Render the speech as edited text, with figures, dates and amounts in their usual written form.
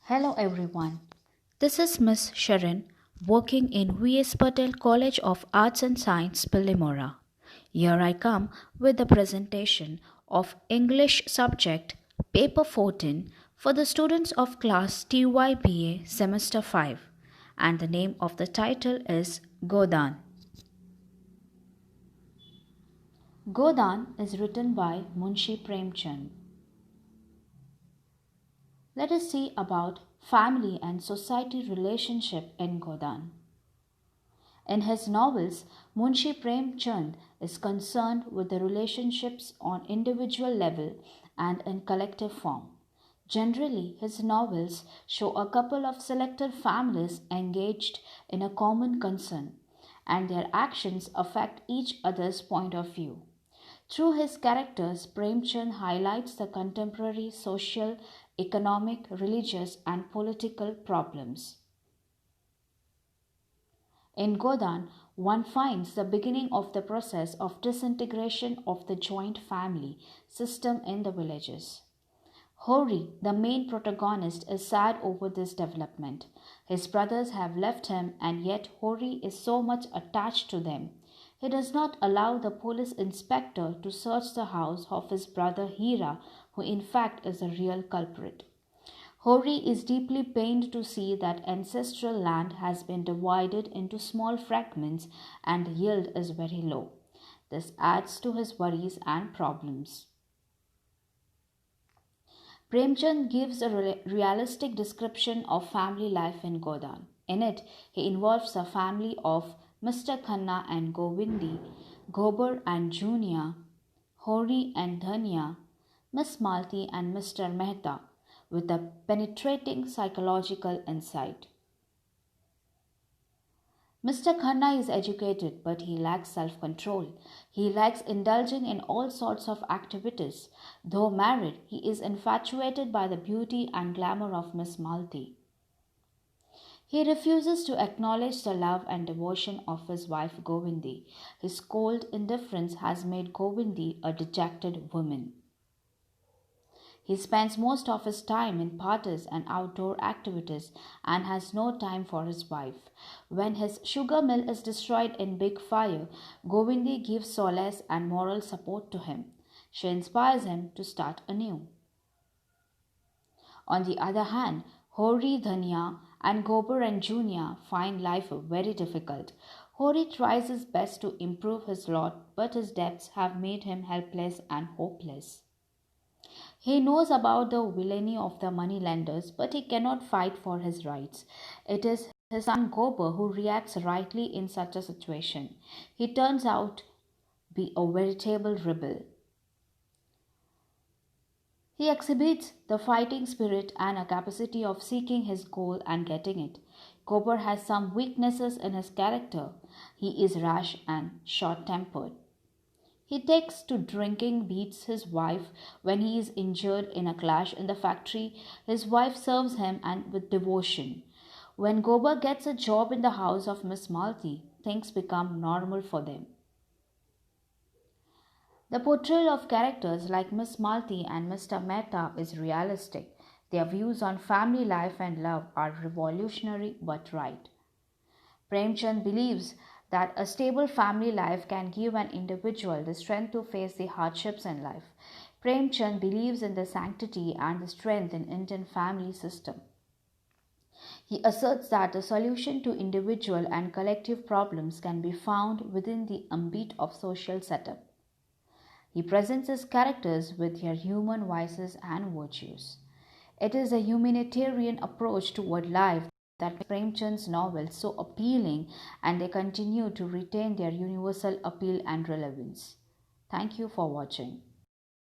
Hello everyone. This is Miss Sharon working in V.S. Patel College of Arts and Science, Pillimora. Here I come with the presentation of English subject paper 14 for the students of class TYBA semester 5, and the name of the title is Godan. Godan is written by Munshi Premchand. Let us see about family and society relationship in Godan. In his novels, Munshi Premchand is concerned with the relationships on individual level and in collective form. Generally, his novels show a couple of selected families engaged in a common concern, and their actions affect each other's point of view. Through his characters, Premchand highlights the contemporary social, economic, religious, and political problems. In Godan, one finds the beginning of the process of disintegration of the joint family system in the villages. Hori, the main protagonist, is sad over this development. His brothers have left him, and yet Hori is so much attached to them. He does not allow the police inspector to search the house of his brother Hira, who in fact is the real culprit. Hori is deeply pained to see that ancestral land has been divided into small fragments and the yield is very low. This adds to his worries and problems. Premchand gives a realistic description of family life in Godan. In it, he involves the family of Mr. Khanna and Govindi, Gobar and Junia, Hori and Dhanya, Miss Malti and Mr. Mehta, with a penetrating psychological insight. Mr. Khanna is educated, but he lacks self-control. He likes indulging in all sorts of activities. Though married, he is infatuated by the beauty and glamour of Miss Malti. He refuses to acknowledge the love and devotion of his wife Govindi. His cold indifference has made Govindi a dejected woman. He spends most of his time in parties and outdoor activities and has no time for his wife. When his sugar mill is destroyed in big fire, Govindi gives solace and moral support to him. She inspires him to start anew. On the other hand, Hori, Dhanya, and Gobar and Junia find life very difficult. Hori tries his best to improve his lot, but his debts have made him helpless and hopeless. He knows about the villainy of the moneylenders, but he cannot fight for his rights. It is his son Gobar who reacts rightly in such a situation. He turns out to be a veritable rebel. He exhibits the fighting spirit and a capacity of seeking his goal and getting it. Gobar has some weaknesses in his character. He is rash and short-tempered. He takes to drinking, beats his wife when he is injured in a clash in the factory. His wife serves him and with devotion. When Gobar gets a job in the house of Miss Malti, things become normal for them. The portrayal of characters like Miss Malti and Mr. Mehta is realistic. Their views on family life and love are revolutionary but right. Premchand believes that a stable family life can give an individual the strength to face the hardships in life. Premchand believes in the sanctity and the strength in Indian family system. He asserts that the solution to individual and collective problems can be found within the ambit of social setup. He presents his characters with their human vices and virtues. It is a humanitarian approach toward life that makes Premchand's novels so appealing, and they continue to retain their universal appeal and relevance. Thank you for watching.